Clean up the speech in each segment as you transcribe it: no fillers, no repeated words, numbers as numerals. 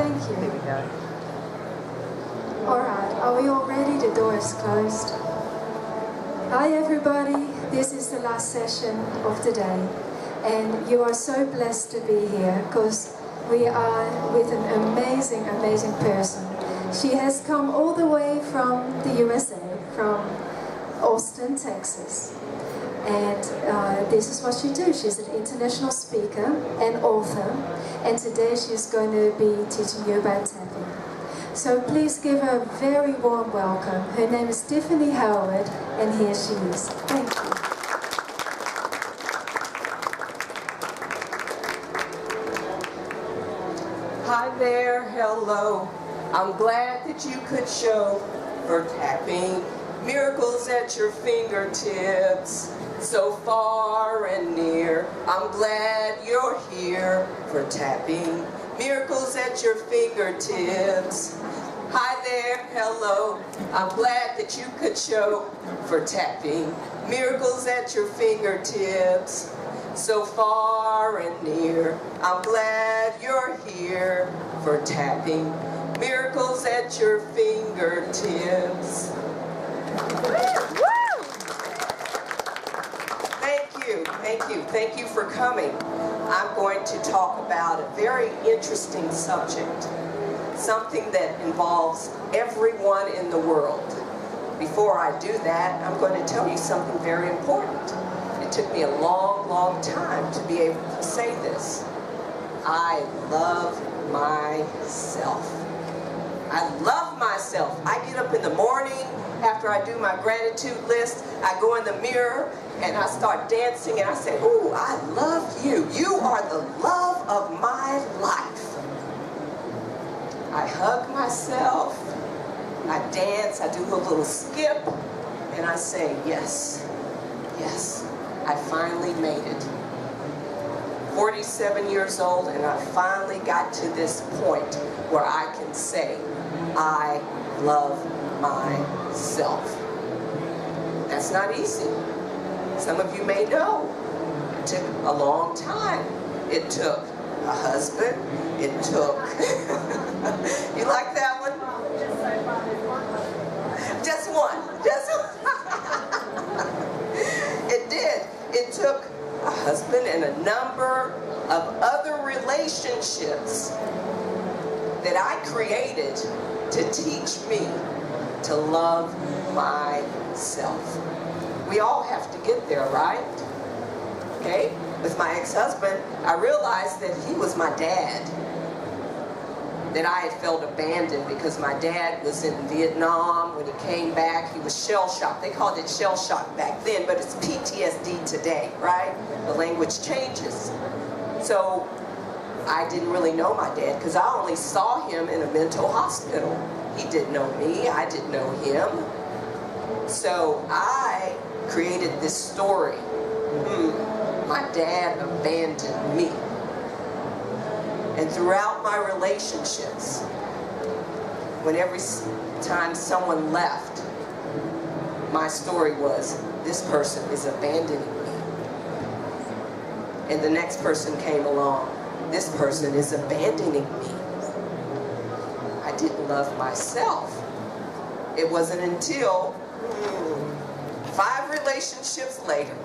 Thank you. There we go. All right, are we all ready? The door is closed. Hi everybody, this is the last session of the day, and you are so blessed to be here because we are with an amazing, amazing person. She has come all the way from the USA, from Austin, Texas. And this is what she does. She's an international speaker and author, and today she's going to be teaching you about tapping. So please give her a very warm welcome. Her name is Tyffany Howard, and here she is. Thank you. Hi there, hello. I'm glad that you could show for tapping miracles at your fingertips, so far and near. I'm glad you're here for tapping miracles at your fingertips. Hi there, hello. I'm glad that you could show for tapping miracles at your fingertips, so far and near. I'm glad you're here for tapping miracles at your fingertips. Thank you for coming. I'm going to talk about a very interesting subject, something that involves everyone in the world. Before I do that, I'm going to tell you something very important. It took me a long, long time to be able to say this. I love myself. I love myself. I get up in the morning, after I do my gratitude list, I go in the mirror and I start dancing and I say, ooh, I love you. You are the love of my life. I hug myself, I dance, I do a little skip, and I say, yes, yes, I finally made it. 47 years old, and I finally got to this point where I can say, I love myself. That's not easy. Some of you may know. It took a long time. It took a husband. It took... You like that one? Just one. It did. It took a husband and a number of other relationships that I created to teach me to love myself. We all have to get there, right? Okay? With my ex-husband, I realized that he was my dad. That I had felt abandoned because my dad was in Vietnam. When he came back, he was shell-shocked. They called it shell-shock back then, but it's PTSD today, right? The language changes. So I didn't really know my dad because I only saw him in a mental hospital. He didn't know me, I didn't know him. So I created this story. My dad abandoned me. And throughout my relationships, when every time someone left, my story was, this person is abandoning me. And the next person came along, this person is abandoning me. I didn't love myself. It wasn't until 5 relationships later,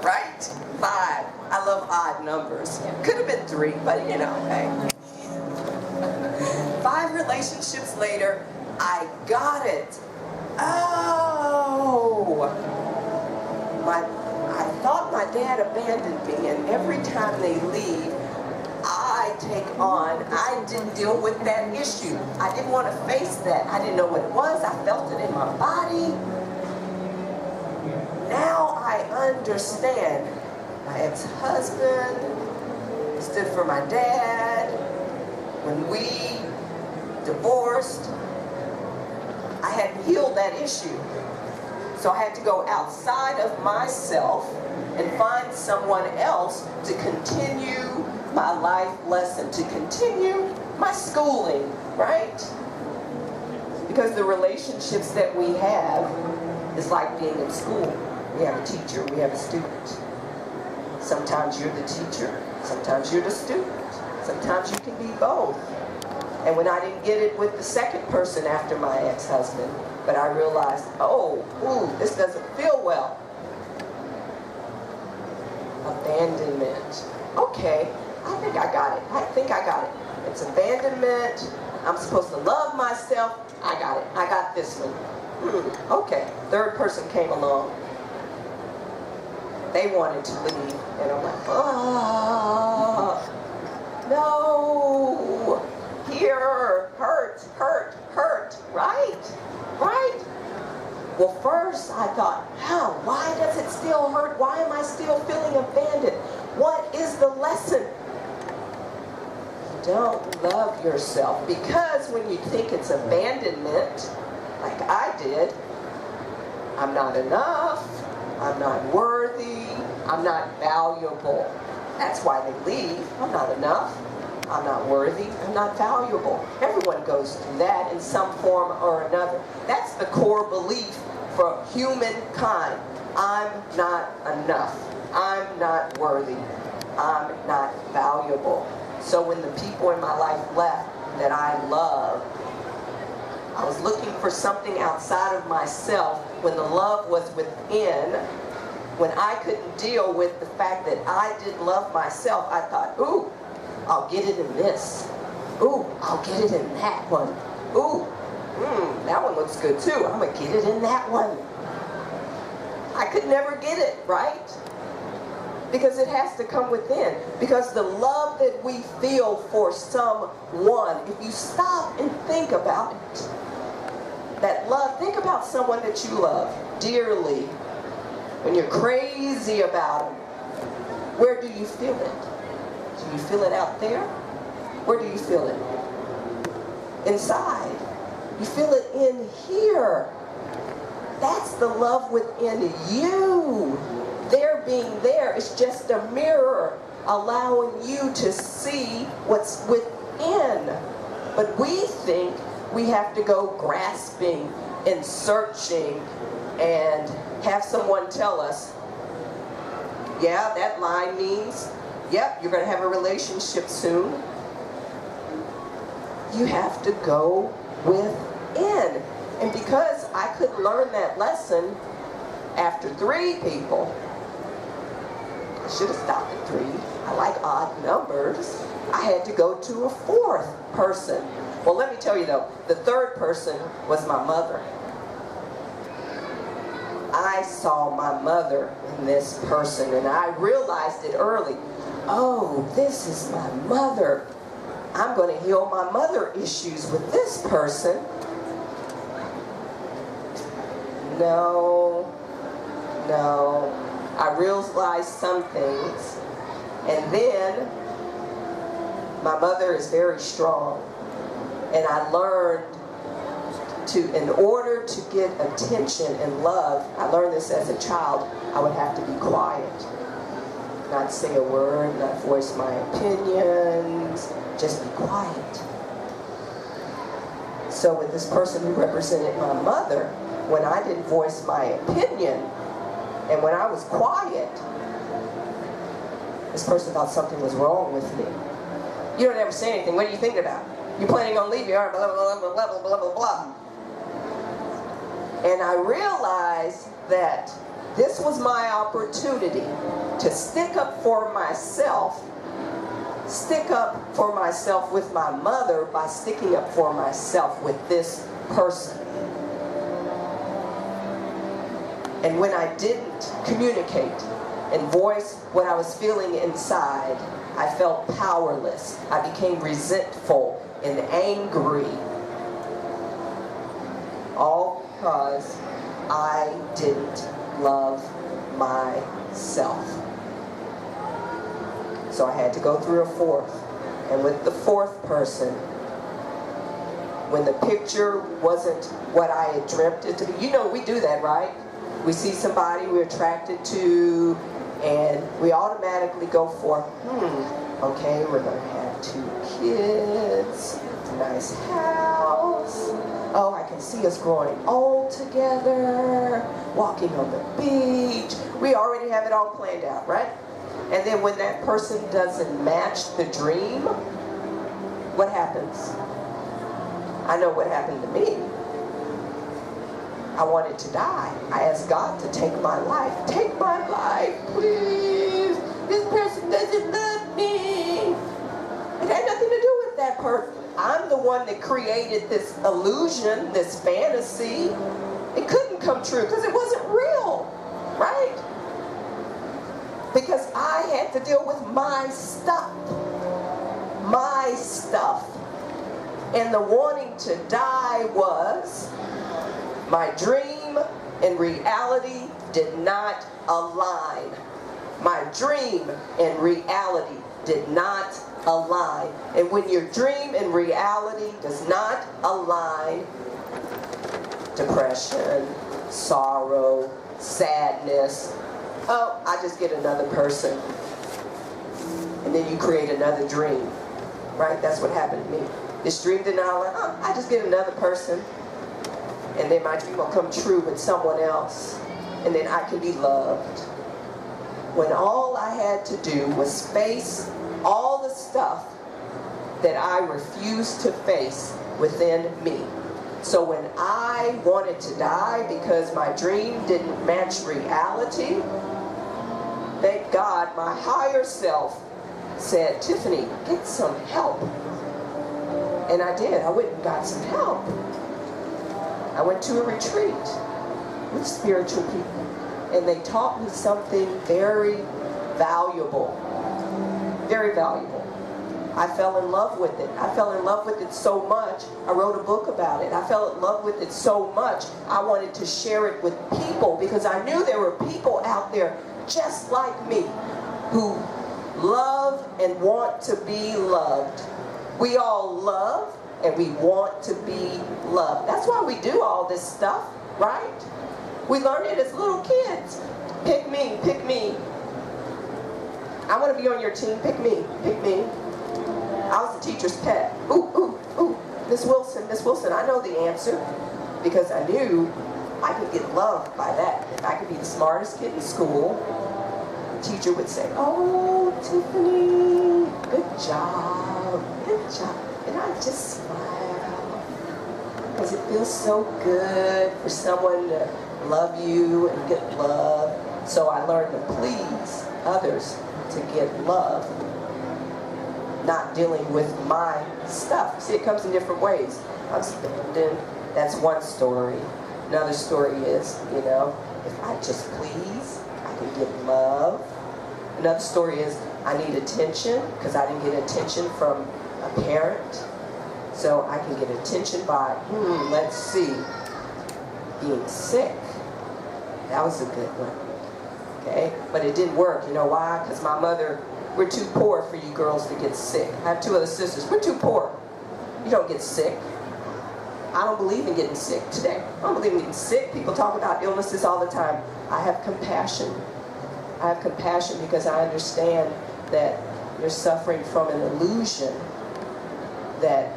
right? 5. I love odd numbers. Could have been 3, but you know, hey. 5 relationships later, I got it. Oh! I thought my dad abandoned me, and every time they leave, I take on, I didn't deal with that issue. I didn't want to face that. I didn't know what it was. I felt it in my body. Now I understand. My ex-husband stood for my dad. When we divorced, I hadn't healed that issue. So I had to go outside of myself and find someone else to continue my life lesson, to continue my schooling, right? Because the relationships that we have is like being in school. We have a teacher, we have a student. Sometimes you're the teacher, sometimes you're the student. Sometimes you can be both. And when I didn't get it with the second person after my ex-husband, but I realized, oh, ooh, this doesn't feel well. Abandonment. Okay, I think I got it. It's abandonment. I'm supposed to love myself. I got it. I got this one. Okay. Third person came along. They wanted to leave. And I'm like, no. Here. Hurt. Right? Well, first I thought, why does it still hurt? Why am I still feeling abandoned? What is the lesson? Don't love yourself, because when you think it's abandonment, like I did, I'm not enough, I'm not worthy, I'm not valuable. That's why they leave. I'm not enough, I'm not worthy, I'm not valuable. Everyone goes through that in some form or another. That's the core belief for humankind. I'm not enough, I'm not worthy, I'm not valuable. So when the people in my life left that I loved, I was looking for something outside of myself when the love was within. When I couldn't deal with the fact that I didn't love myself, I thought, ooh, I'll get it in this. Ooh, I'll get it in that one. Ooh, that one looks good too. I'm going to get it in that one. I could never get it, right? Because it has to come within. Because the love that we feel for someone, if you stop and think about it, that love, think about someone that you love dearly, when you're crazy about them, where do you feel it? Do you feel it out there? Where do you feel it? Inside. You feel it in here. That's the love within you. Their being there is just a mirror allowing you to see what's within. But we think we have to go grasping and searching and have someone tell us, yeah, that line means, yep, you're going to have a relationship soon. You have to go within. And because I couldn't learn that lesson after 3 people, I should have stopped at 3. I like odd numbers. I had to go to a 4th person. Well, let me tell you though, the 3rd person was my mother. I saw my mother in this person, and I realized it early. Oh, this is my mother. I'm going to heal my mother issues with this person. No. I realized some things, and then my mother is very strong, and I learned to, in order to get attention and love, I learned this as a child, I would have to be quiet, not say a word, not voice my opinions, just be quiet. So with this person who represented my mother, when I didn't voice my opinion, and when I was quiet, this person thought something was wrong with me. You don't ever say anything. What are you thinking about? You planning on leaving? Blah, blah, blah, blah, blah, blah, blah, blah. And I realized that this was my opportunity to stick up for myself with my mother by sticking up for myself with this person. And when I didn't communicate and voice what I was feeling inside, I felt powerless. I became resentful and angry. All because I didn't love myself. So I had to go through a 4th. And with the 4th person, when the picture wasn't what I had dreamt it to be, you know we do that, right? We see somebody we're attracted to, and we automatically go for, okay, we're going to have 2 kids, a nice house. Oh, I can see us growing old together, walking on the beach. We already have it all planned out, right? And then when that person doesn't match the dream, what happens? I know what happened to me. I wanted to die. I asked God to take my life. Take my life, please. This person doesn't love me. It had nothing to do with that person. I'm the one that created this illusion, this fantasy. It couldn't come true because it wasn't real, right? Because I had to deal with my stuff. My stuff. And the wanting to die was my dream and reality did not align. My dream and reality did not align. And when your dream and reality does not align, depression, sorrow, sadness, oh, I just get another person. And then you create another dream, right? That's what happened to me. This dream did not align, oh, I just get another person. And then my dream will come true with someone else. And then I can be loved. When all I had to do was face all the stuff that I refused to face within me. So when I wanted to die because my dream didn't match reality, thank God my higher self said, Tyffany, get some help. And I did. I went and got some help. I went to a retreat with spiritual people, and they taught me something very valuable. Very valuable. I fell in love with it. I fell in love with it so much, I wrote a book about it. I fell in love with it so much, I wanted to share it with people because I knew there were people out there just like me who love and want to be loved. We all love and we want to be loved. That's why we do all this stuff, right? We learn it as little kids. Pick me, pick me. I want to be on your team, pick me, pick me. I was the teacher's pet. Ooh, ooh, ooh, Miss Wilson, I know the answer because I knew I could get loved by that. If I could be the smartest kid in school, the teacher would say, oh, Tyffany, good job, good job. And I just smile because it feels so good for someone to love you and get love. So I learned to please others to get love, not dealing with my stuff. See, it comes in different ways. I'm spending, that's one story. Another story is, if I just please, I can get love. Another story is, I need attention because I didn't get attention from a parent. So I can get attention by, let's see, being sick. That was a good one. Okay? But it didn't work. You know why? Because my mother, we're too poor for you girls to get sick. I have two other sisters. We're too poor. You don't get sick. I don't believe in getting sick today. I don't believe in getting sick. People talk about illnesses all the time. I have compassion. I have compassion because I understand that you're suffering from an illusion that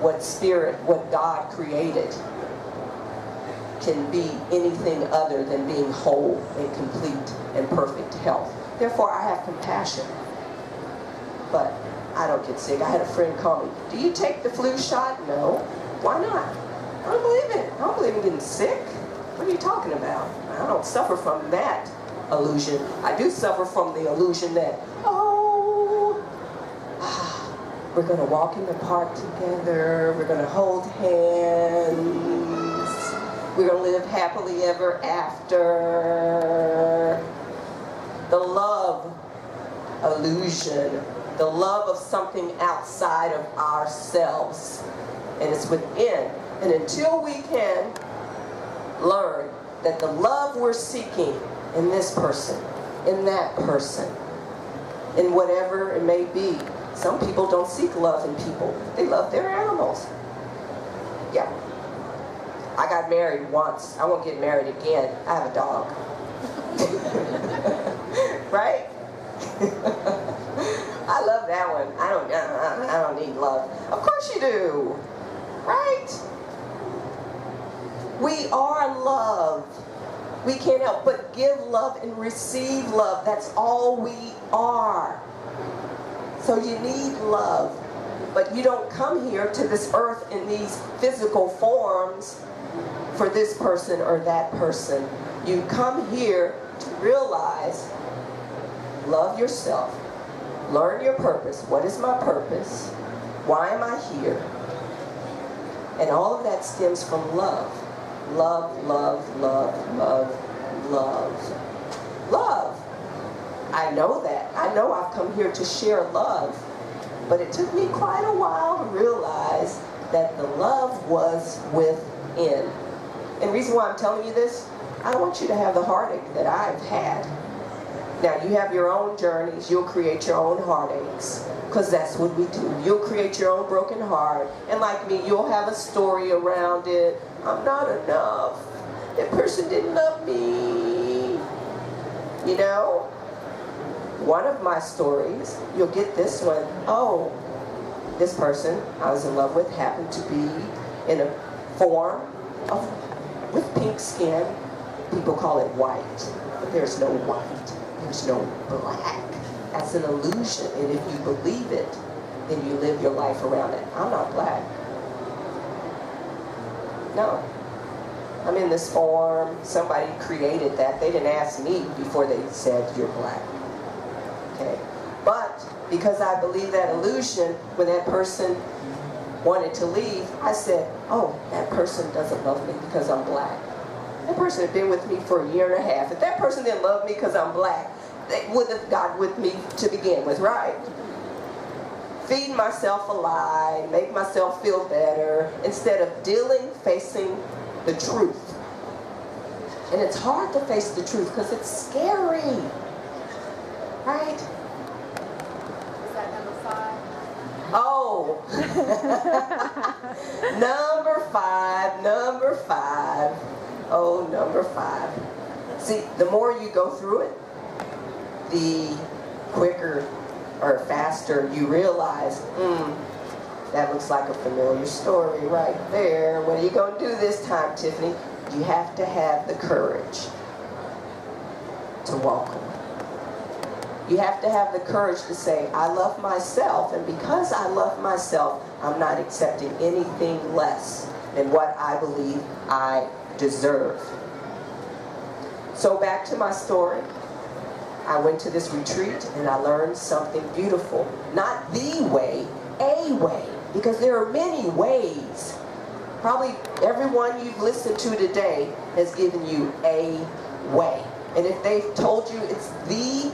what God created can be anything other than being whole and complete and perfect health. Therefore, I have compassion. But I don't get sick. I had a friend call me, do you take the flu shot? No. Why not? I don't believe it. I don't believe in getting sick. What are you talking about? I don't suffer from that illusion. I do suffer from the illusion that, we're going to walk in the park together. We're going to hold hands. We're going to live happily ever after. The love illusion, the love of something outside of ourselves, and it's within. And until we can learn that the love we're seeking in this person, in that person, in whatever it may be, some people don't seek love in people. They love their animals. Yeah. I got married once. I won't get married again. I have a dog. Right? I love that one. I don't need love. Of course you do. Right? We are love. We can't help but give love and receive love. That's all we are. So you need love. But you don't come here to this earth in these physical forms for this person or that person. You come here to realize, love yourself, learn your purpose. What is my purpose? Why am I here? And all of that stems from love. Love, love, love, love, love. Love. I know that. I know I've come here to share love. But it took me quite a while to realize that the love was within. And the reason why I'm telling you this, I don't want you to have the heartache that I've had. Now, you have your own journeys. You'll create your own heartaches, because that's what we do. You'll create your own broken heart. And like me, you'll have a story around it. I'm not enough. That person didn't love me. You know? One of my stories, you'll get this one. Oh, this person I was in love with happened to be in a form of, with pink skin. People call it white, but there's no white. There's no black. That's an illusion, and if you believe it, then you live your life around it. I'm not black. No. I'm in this form. Somebody created that. They didn't ask me before they said you're black. Okay. But because I believe that illusion, when that person wanted to leave, I said, oh, that person doesn't love me because I'm black. That person had been with me for a year and a half. If that person didn't love me because I'm black, they wouldn't have got with me to begin with, right? Feeding myself a lie, make myself feel better, instead of facing the truth. And it's hard to face the truth because it's scary. Right? Is that number 5? Oh. Number five. Oh, number 5. See, the more you go through it, the quicker or faster you realize, that looks like a familiar story right there. What are you going to do this time, Tyffany? You have to have the courage to walk away. You have to have the courage to say, I love myself, and because I love myself, I'm not accepting anything less than what I believe I deserve. So back to my story. I went to this retreat and I learned something beautiful. Not the way, a way. Because there are many ways. Probably everyone you've listened to today has given you a way. And if they've told you it's the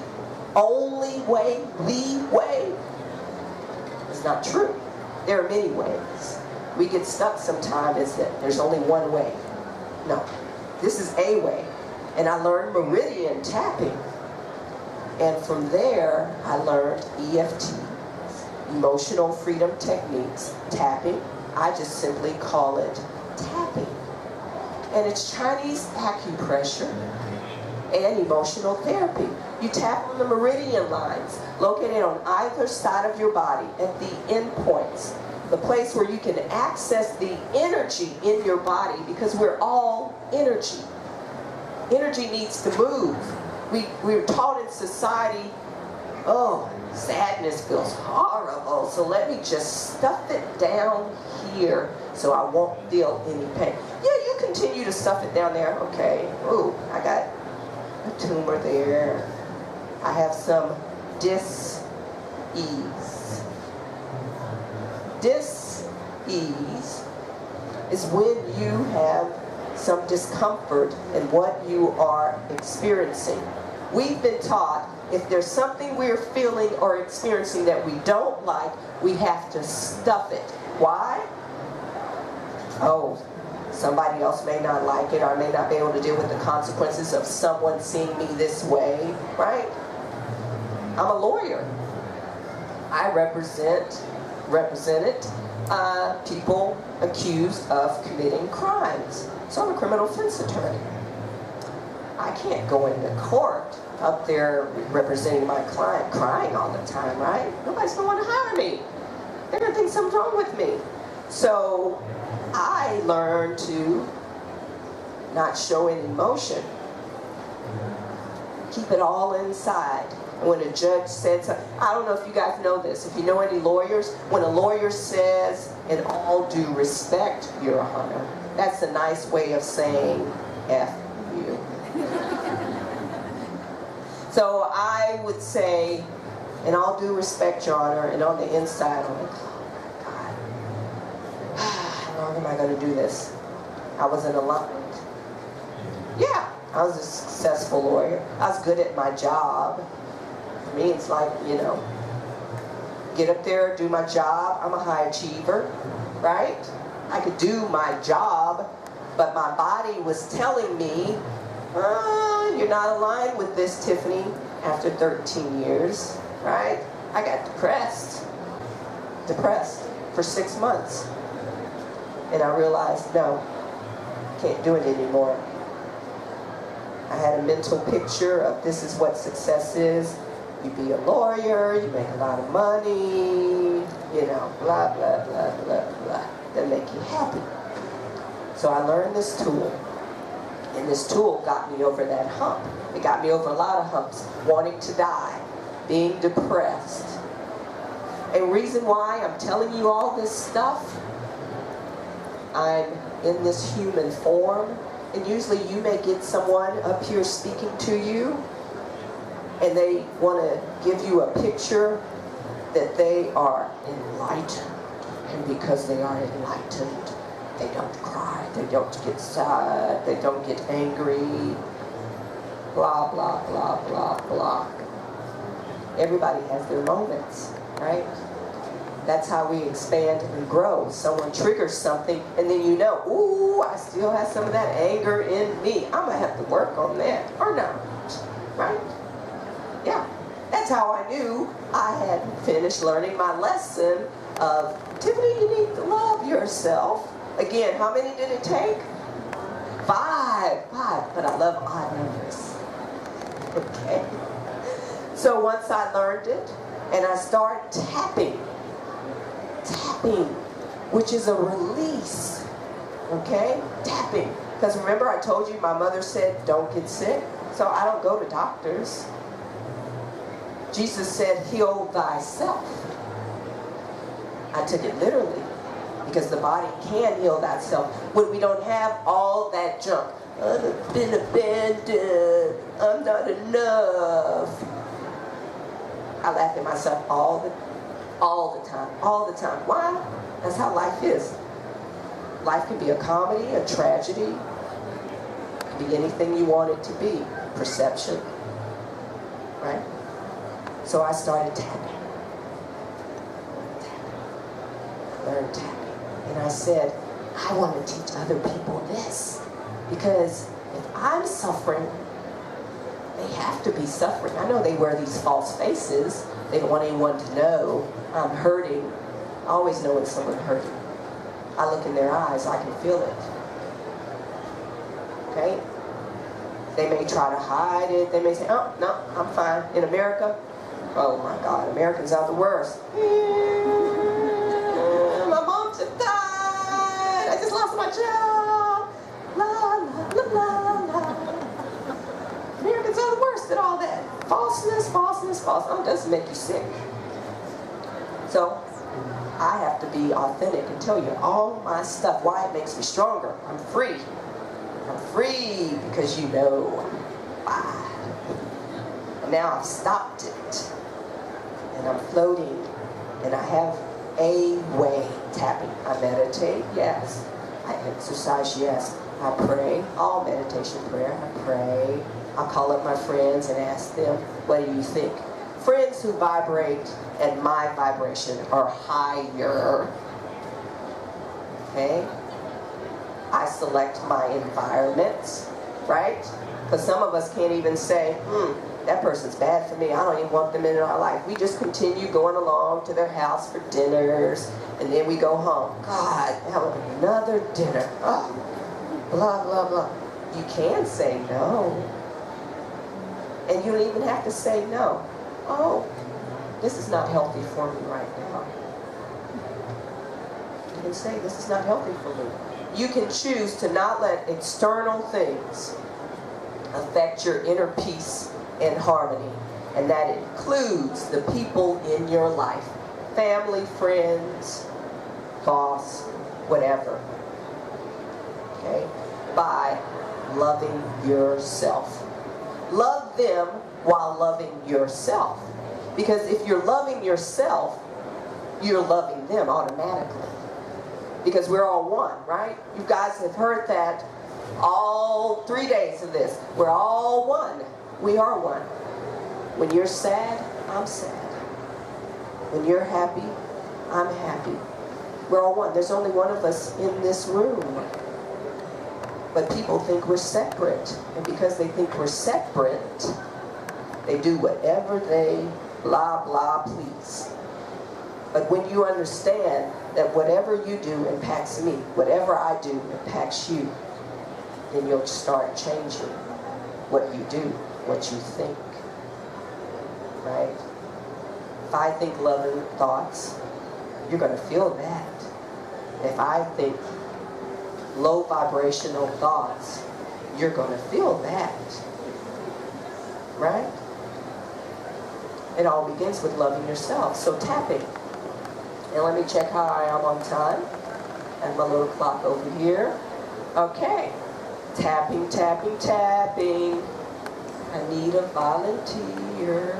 only way, it's not true. There are many ways. We get stuck sometimes that there's only one way. No, this is a way. And I learned meridian tapping. And from there, I learned EFT, emotional freedom techniques, tapping. I just simply call it tapping. And it's Chinese acupressure and emotional therapy. You tap on the meridian lines located on either side of your body at the endpoints, the place where you can access the energy in your body, because we're all energy. Energy needs to move. We're taught in society, oh, sadness feels horrible, so let me just stuff it down here so I won't feel any pain. Yeah, you continue to stuff it down there. Okay, ooh, I got a tumor there. I have some dis-ease. Dis-ease is when you have some discomfort in what you are experiencing. We've been taught if there's something we're feeling or experiencing that we don't like, we have to stuff it. Why? Oh, somebody else may not like it, or I may not be able to deal with the consequences of someone seeing me this way, right? I'm a lawyer. I represented people accused of committing crimes. So I'm a criminal defense attorney. I can't go into court up there representing my client crying all the time, right? Nobody's going to want to hire me. They're going to think something's wrong with me. So I learned to not show any emotion. Keep it all inside. And when a judge said something, I don't know if you guys know this, if you know any lawyers, when a lawyer says, in all due respect, Your Honor, that's a nice way of saying, F you. So I would say, in all due respect, Your Honor, and on the inside, I'm like, oh my God, how long am I going to do this? I was in alignment. Yeah, I was a successful lawyer. I was good at my job. For me, it's like, you know, get up there, do my job. I'm a high achiever, right? I could do my job, but my body was telling me, you're not aligned with this, Tyffany, after 13 years, right? I got depressed for 6 months. And I realized, no, can't do it anymore. I had a mental picture of this is what success is. You be a lawyer, you make a lot of money, you know, blah, blah, blah, blah, blah. That make you happy. So I learned this tool. And this tool got me over that hump. It got me over a lot of humps. Wanting to die, being depressed. And reason why I'm telling you all this stuff, I'm in this human form. And usually you may get someone up here speaking to you, and they want to give you a picture that they are enlightened. And because they are enlightened, they don't cry, they don't get sad, they don't get angry, blah, blah, blah, blah, blah. Everybody has their moments, right? That's how we expand and grow. Someone triggers something, and then you know, ooh, I still have some of that anger in me. I'm going to have to work on that, or not, right? Yeah, that's how I knew I had finished learning my lesson of, Tyffany, you need to love yourself. Again, how many did it take? 5, but I love odd numbers. Okay. So once I learned it, and I start tapping, which is a release, okay? Tapping. Because remember I told you my mother said, don't get sick. So I don't go to doctors. Jesus said, heal thyself. I took it literally. Because the body can heal thyself when we don't have all that junk. I've been abandoned. I'm not enough. I laugh at myself all the time. Why? That's how life is. Life can be a comedy, a tragedy. It can be anything you want it to be. Perception. Right? So I started tapping. Learned tapping. And I said, I want to teach other people this. Because if I'm suffering, they have to be suffering. I know they wear these false faces. They don't want anyone to know I'm hurting. I always know when someone's hurting. I look in their eyes, I can feel it. Okay? They may try to hide it. They may say, oh, no, I'm fine. In America, oh my God, Americans are the worst. My mom just died. I just lost my job. La, la, la, la, la. Americans are the worst at all that. Falseness. It doesn't make you sick. So, I have to be authentic and tell you all my stuff, why it makes me stronger. I'm free. I'm free because you know why. And now I've stopped it. And I'm floating. And I have a way tapping. I meditate, yes. I exercise, yes. I pray. All meditation prayer. I pray. I call up my friends and ask them, what do you think? Friends who vibrate at my vibration are higher. Okay? I select my environments, right? Because some of us can't even say, that person's bad for me. I don't even want them in our life. We just continue going along to their house for dinners, and then we go home. God, have another dinner. Oh, blah, blah, blah. You can say no. And you don't even have to say no. Oh, this is not healthy for me right now. You can say, this is not healthy for me. You can choose to not let external things affect your inner peace and harmony. And that includes the people in your life. Family, friends, boss, whatever. Okay? By loving yourself. Love them while loving yourself. Because if you're loving yourself, you're loving them automatically. Because we're all one, right? You guys have heard that all 3 days of this. We're all one. We are one. When you're sad, I'm sad. When you're happy, I'm happy. We're all one. There's only one of us in this room. But people think we're separate. And because they think we're separate, they do whatever they blah, blah, please. But when you understand that whatever you do impacts me, whatever I do impacts you, then you'll start changing what you do, what you think. Right? If I think loving thoughts, you're going to feel that. If I think low vibrational thoughts, you're going to feel that. Right? It all begins with loving yourself. So tapping. And let me check how I am on time. I have my little clock over here. Okay. Tapping, tapping, tapping. I need a volunteer.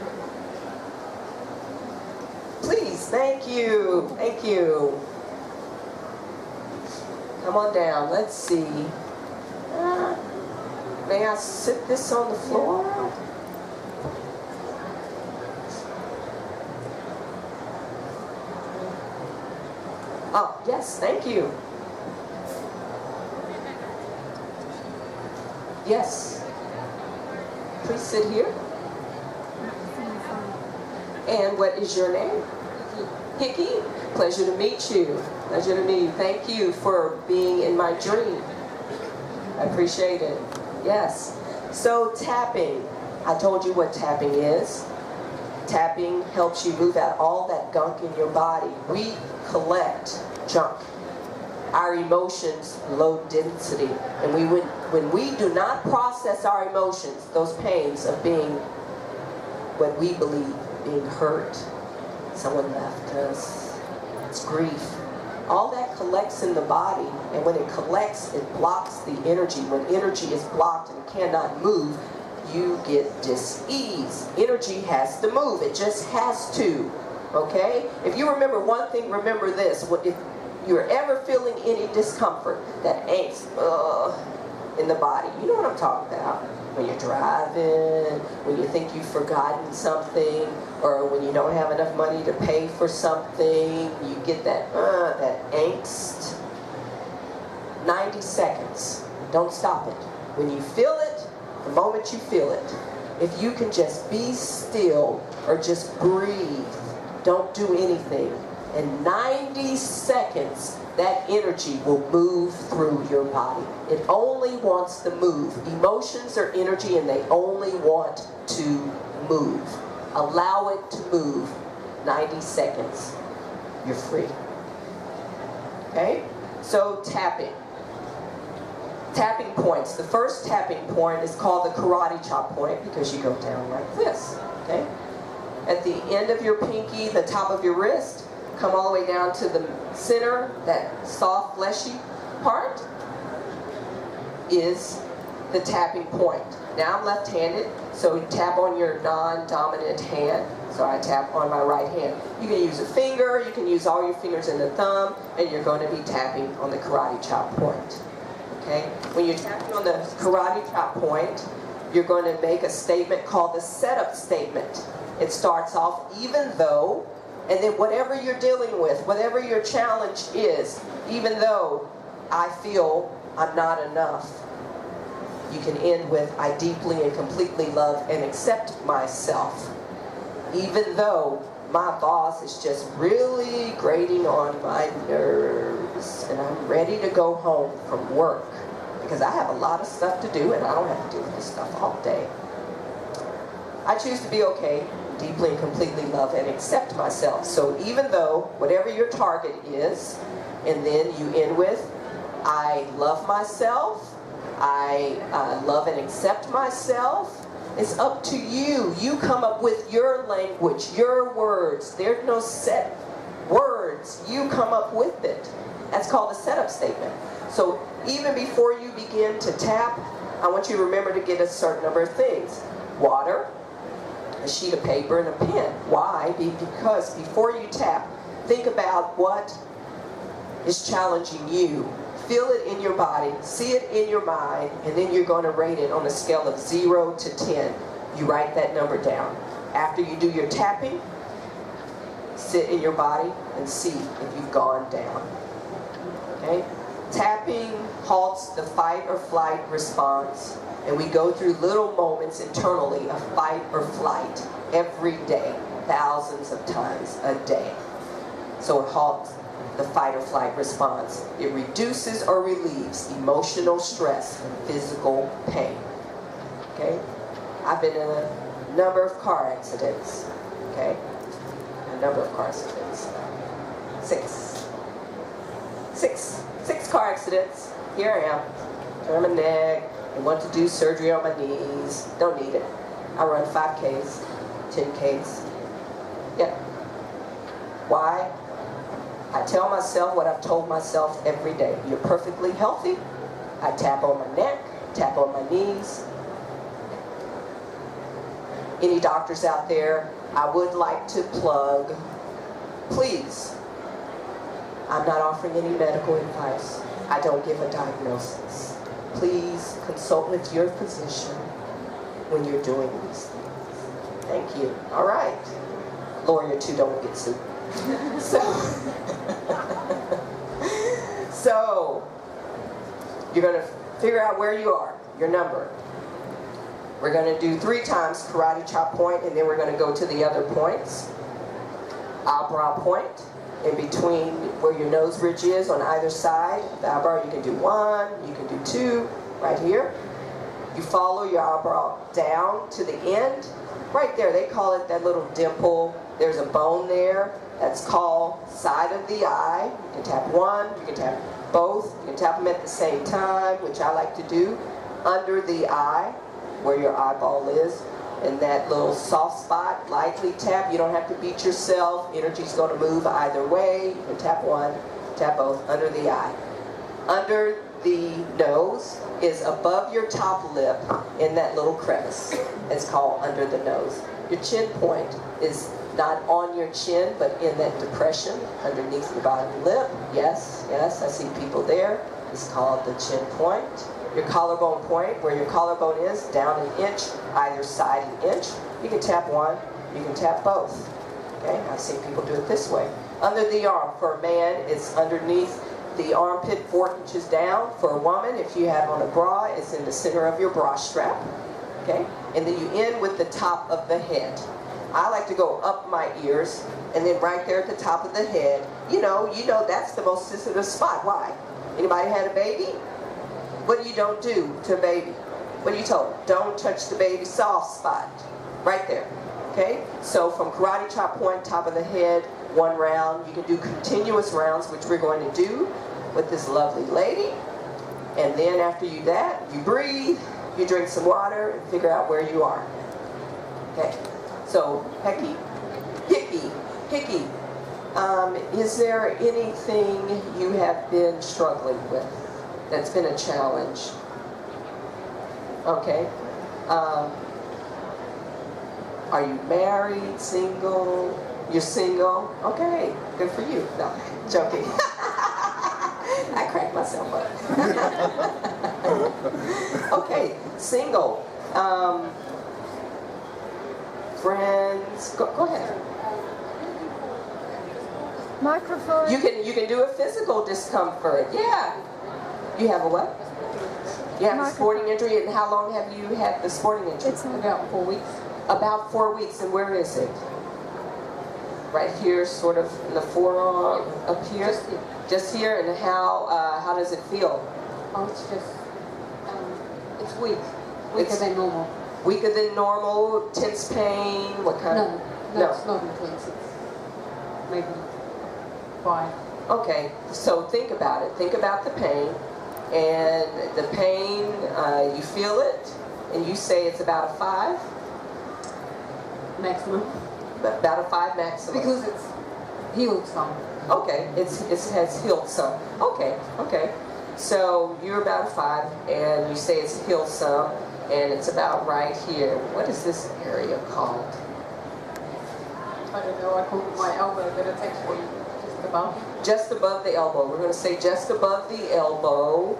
Please, thank you. Thank you. Come on down. Let's see. May I sit this on the floor? Oh, yes, thank you. Yes. Please sit here. And what is your name? Hickey. Pleasure to meet you. Pleasure to meet you. Thank you for being in my dream. I appreciate it. Yes. So tapping. I told you what tapping is. Tapping helps you move out all that gunk in your body. We collect junk. Our emotions, low density. And when we do not process our emotions, those pains of being what we believe, being hurt, someone left us, it's grief. All that collects in the body, and when it collects, it blocks the energy. When energy is blocked and cannot move, you get dis-ease. Energy has to move. It just has to. Okay? If you remember one thing, remember this. If you're ever feeling any discomfort, that angst in the body, you know what I'm talking about. When you're driving, when you think you've forgotten something, or when you don't have enough money to pay for something, you get that angst. 90 seconds. Don't stop it. When you feel it, the moment you feel it, if you can just be still or just breathe, don't do anything. In 90 seconds, that energy will move through your body. It only wants to move. Emotions are energy and they only want to move. Allow it to move. 90 seconds. You're free. Okay? So tapping. Tapping points. The first tapping point is called the karate chop point because you go down like this. Okay? At the end of your pinky, the top of your wrist, come all the way down to the center, that soft, fleshy part, is the tapping point. Now I'm left-handed, so you tap on your non-dominant hand. So I tap on my right hand. You can use a finger, you can use all your fingers and the thumb, and you're going to be tapping on the karate chop point. Okay? When you're tapping on the karate chop point, you're going to make a statement called the setup statement. It starts off, even though, and then whatever you're dealing with, whatever your challenge is, even though I feel I'm not enough, you can end with, I deeply and completely love and accept myself. Even though my boss is just really grating on my nerves and I'm ready to go home from work because I have a lot of stuff to do and I don't have to do this stuff all day. I choose to be okay, deeply and completely love and accept myself. So even though whatever your target is, and then you end with, I love myself, I love and accept myself. It's up to you. You come up with your language, your words. There's no set words. You come up with it. That's called a setup statement. So even before you begin to tap, I want you to remember to get a certain number of things. Water, a sheet of paper, and a pen. Why? Because before you tap, think about what is challenging you. Feel it in your body, see it in your mind, and then you're going to rate it on a scale of 0 to 10. You write that number down. After you do your tapping, sit in your body and see if you've gone down. Okay? Tapping halts the fight or flight response, and we go through little moments internally of fight or flight every day, thousands of times a day. So it halts the fight or flight response. It reduces or relieves emotional stress and physical pain. Okay? I've been in a number of car accidents. Okay? A number of car accidents. Six car accidents. Here I am. Turn my neck. I want to do surgery on my knees. Don't need it. I run 5Ks, 10Ks. Yeah. Why? I tell myself what I've told myself every day. You're perfectly healthy. I tap on my neck, tap on my knees. Any doctors out there, I would like to plug, please. I'm not offering any medical advice. I don't give a diagnosis. Please consult with your physician when you're doing these things. Thank you. All right. Lawyer too, don't get sued. So, you're going to figure out where you are, your number. We're going to do 3 times karate chop point, and then we're going to go to the other points. Eyebrow point, in between where your nose ridge is on either side. The eyebrow, you can do 1, you can do 2, right here. You follow your eyebrow down to the end. Right there, they call it that little dimple. There's a bone there. That's called side of the eye. You can tap 1, you can tap both. You can tap them at the same time, which I like to do. Under the eye, where your eyeball is. And that little soft spot, lightly tap. You don't have to beat yourself. Energy's going to move either way. You can tap 1, tap both, under the eye. Under the nose is above your top lip in that little crevice. It's called under the nose. Your chin point is not on your chin, but in that depression underneath your bottom lip. Yes, I see people there. It's called the chin point. Your collarbone point, where your collarbone is, down an inch, either side an inch. You can tap 1, you can tap both. Okay, I've seen people do it this way. Under the arm, for a man, it's underneath the armpit 4 inches down. For a woman, if you have on a bra, it's in the center of your bra strap. Okay, and then you end with the top of the head. I like to go up my ears, and then right there at the top of the head, you know that's the most sensitive spot. Why? Anybody had a baby? What do you don't do to a baby? What are you told? Don't touch the baby's soft spot. Right there. Okay? So from karate chop point, top of the head, 1 round. You can do continuous rounds, which we're going to do with this lovely lady. And then after you that, you breathe, you drink some water, and figure out where you are. Okay? So, Hickey, is there anything you have been struggling with that's been a challenge? Okay. Are you married, single? You're single? Okay, good for you. No, joking. I cracked myself up. Okay, single. Friends, go ahead. Microphone. You can do a physical discomfort. Yeah. You have a what? You have a sporting injury, and how long have you had the sporting injury? It's about 4 weeks. About 4 weeks, and where is it? Right here, sort of in the forearm, up here? Just here. Just here, and how does it feel? Oh, it's just, it's weak. Weaker than normal. Weaker than normal, tense pain, what kind of? No, it's not intense. It's maybe 5. Okay, so think about it. Think about the pain. And the pain, you feel it, and you say it's about a 5? Maximum. About a 5 maximum. Because it's healed some. Okay, it has healed some. Okay, okay. So you're about a 5, and you say it's healed some, and it's about right here. What is this area called? I don't know, I call it my elbow, but it's actually just above. Just above the elbow. We're going to say just above the elbow,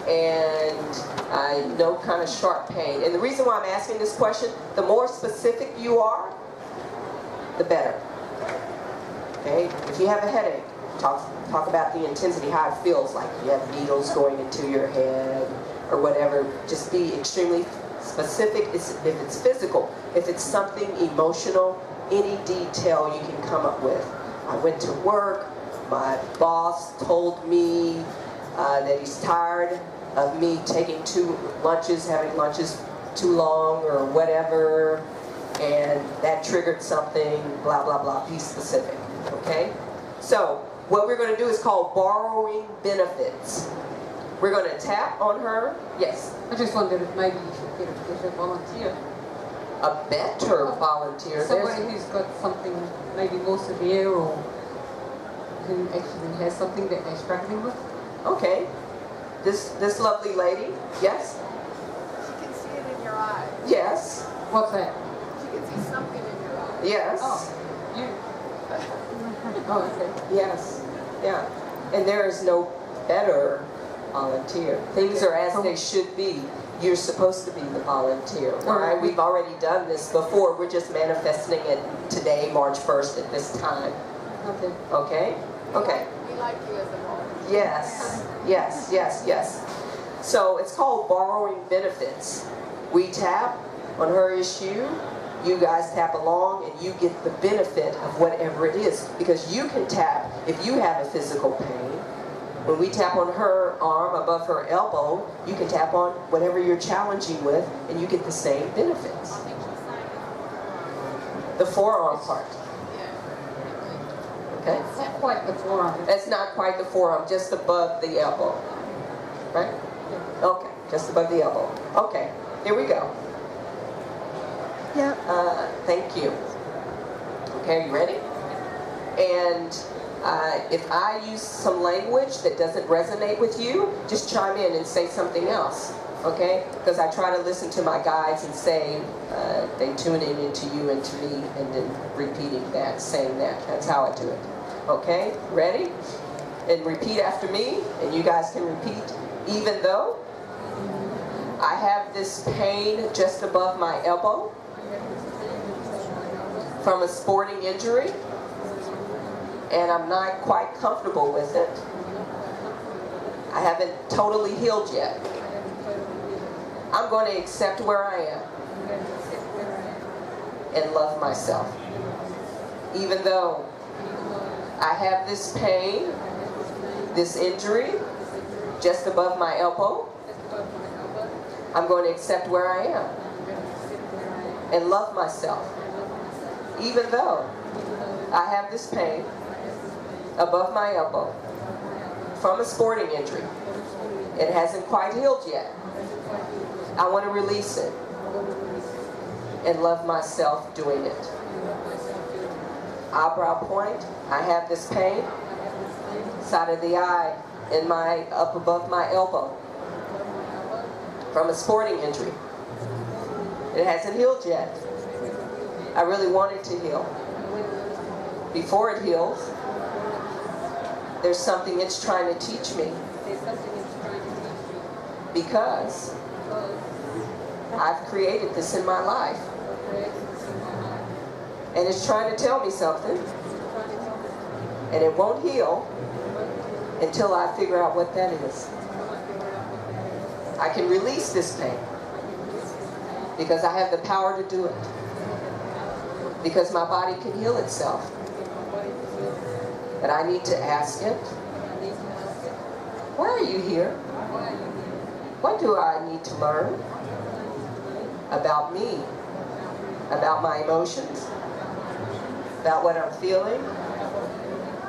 and no kind of sharp pain. And the reason why I'm asking this question, the more specific you are, the better. Okay? If you have a headache, talk about the intensity, how it feels like you have needles going into your head or whatever. Just be extremely specific if it's physical. If it's something emotional, any detail you can come up with. I went to work, my boss told me that he's tired of me taking having lunches too long or whatever, and that triggered something, blah, blah, blah. Be specific, okay? So what we're going to do is called borrowing benefits. We're going to tap on her. Yes? I just wondered if maybe you should get a volunteer. A better volunteer. Somebody who's got something maybe more severe, or who actually has something that they're struggling with. Okay. This lovely lady. Yes? She can see it in your eyes. Yes. What's that? She can see something in your eyes. Yes. Oh, you. Oh, okay. Yes. Yeah. And there is no better volunteer. Things are as they should be. You're supposed to be the volunteer. Why? We've already done this before. We're just manifesting it today, March 1st at this time. Okay. Okay? Okay. We like you as a volunteer. Yes. Yes, yes, yes. So it's called borrowing benefits. We tap on her issue. You guys tap along and you get the benefit of whatever it is. Because you can tap if you have a physical pain. When we tap on her arm above her elbow, you can tap on whatever you're challenging with and you get the same benefits. The forearm part. Okay? It's not quite the forearm. That's not quite the forearm, just above the elbow. Right? Okay, just above the elbow. Okay, here we go. Yeah. Thank you. Okay, are you ready? And if I use some language that doesn't resonate with you, just chime in and say something else, okay? Because I try to listen to my guides and say, they tune in into you and to me, and then repeating that, saying that. That's how I do it. Okay, ready? And repeat after me, and you guys can repeat. Even though I have this pain just above my elbow from a sporting injury, and I'm not quite comfortable with it. I haven't totally healed yet. I'm going to accept where I am and love myself. Even though I have this pain, this injury, just above my elbow, I'm going to accept where I am and love myself. Even though I have this pain above my elbow from a sporting injury, it hasn't quite healed yet. I want to release it and love myself doing it. Eyebrow point, I have this pain, side of the eye, up above my elbow from a sporting injury. It hasn't healed yet. I really want it to heal. Before it heals, there's something it's trying to teach me. Because I've created this in my life. And it's trying to tell me something. And it won't heal until I figure out what that is. I can release this pain because I have the power to do it. Because my body can heal itself. But I need to ask it, why are you here? What do I need to learn about me, about my emotions, about what I'm feeling,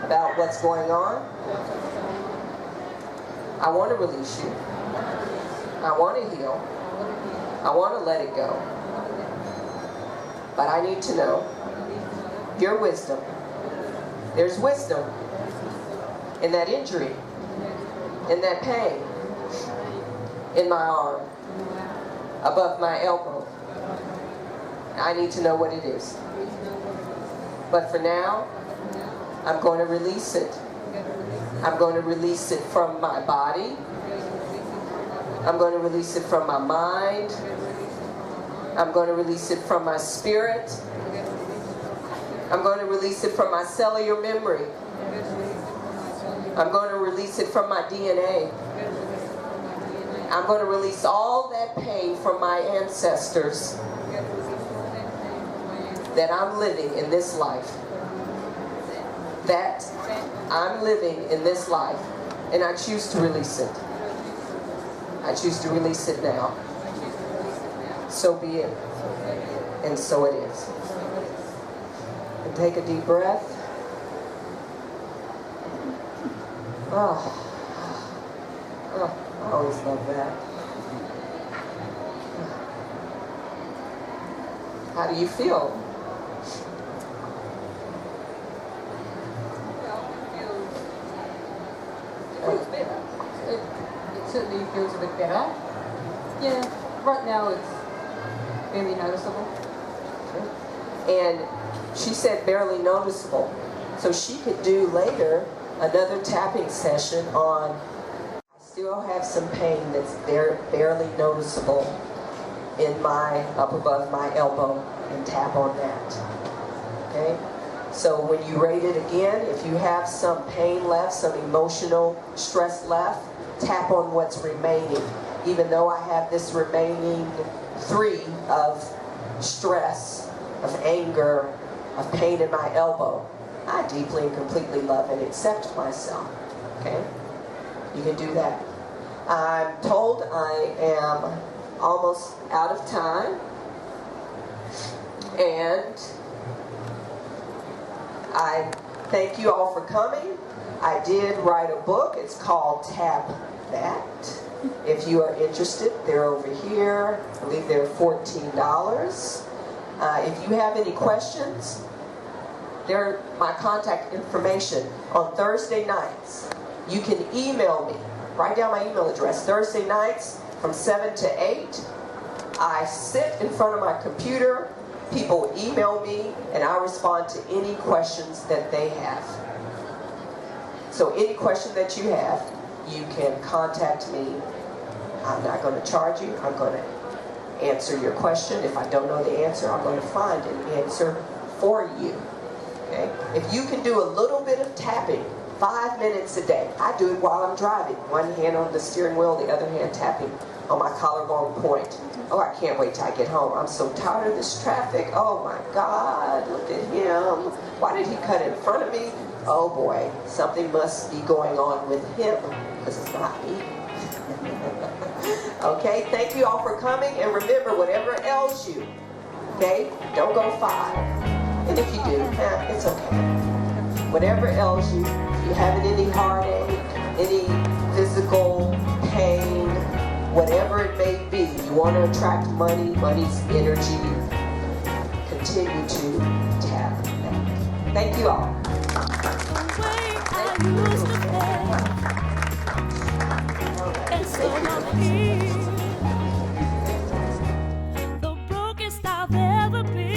about what's going on? I want to release you. I want to heal. I want to let it go. But I need to know your wisdom. There's wisdom in that injury, in that pain, in my arm, above my elbow. I need to know what it is. But for now, I'm going to release it. I'm going to release it from my body. I'm going to release it from my mind. I'm going to release it from my spirit. I'm going to release it from my cellular memory. I'm going to release it from my DNA. I'm going to release all that pain from my ancestors that I'm living in this life. That I'm living in this life. And I choose to release it. I choose to release it now. So be it. And so it is. And take a deep breath. Oh, I always love that. How do you feel? It certainly feels a bit better. Yeah, right now it's barely noticeable. And she said barely noticeable. So she could do later another tapping session on, I still have some pain that's barely noticeable up above my elbow, and tap on that. Okay? So when you rate it again, if you have some pain left, some emotional stress left, tap on what's remaining. Even though I have this remaining 3 of stress, of anger, of pain in my elbow, I deeply and completely love and accept myself. Okay? You can do that. I'm told I am almost out of time. And I thank you all for coming. I did write a book. It's called Tap That. If you are interested, they're over here. I believe they're $14. If you have any questions, they're my contact information. On Thursday nights, you can email me. Write down my email address. Thursday nights from 7 to 8. I sit in front of my computer. People email me, and I respond to any questions that they have. So any question that you have, you can contact me. I'm not going to charge you. I'm going to answer your question. If I don't know the answer, I'm going to find an answer for you. Okay? If you can do a little bit of tapping, 5 minutes a day. I do it while I'm driving. One hand on the steering wheel, the other hand tapping on my collarbone point. Oh, I can't wait till I get home. I'm so tired of this traffic. Oh my God, look at him. Why did he cut in front of me? Oh boy, something must be going on with him, because it's not me. Okay, thank you all for coming, and remember, whatever ails you, okay, don't go 5. And if you do, it's okay. Whatever ails you, if you're having any heartache, any physical pain, whatever it may be, you want to attract money, money's energy, continue to tap that. Thank you all. The brokest I've ever been.